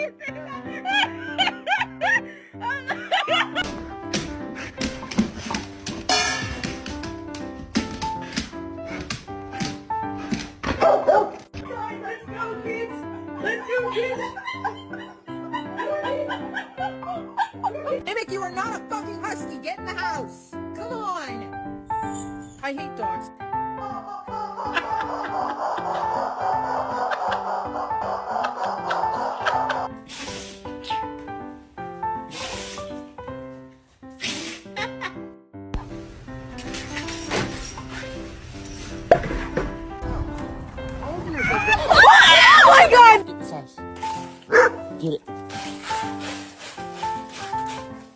Let's go, kids! Let's go, kids! Mimic, you are not a fucking husky. Get in the house. Come on. I hate dogs. Oh my god! Get the sauce. Get it.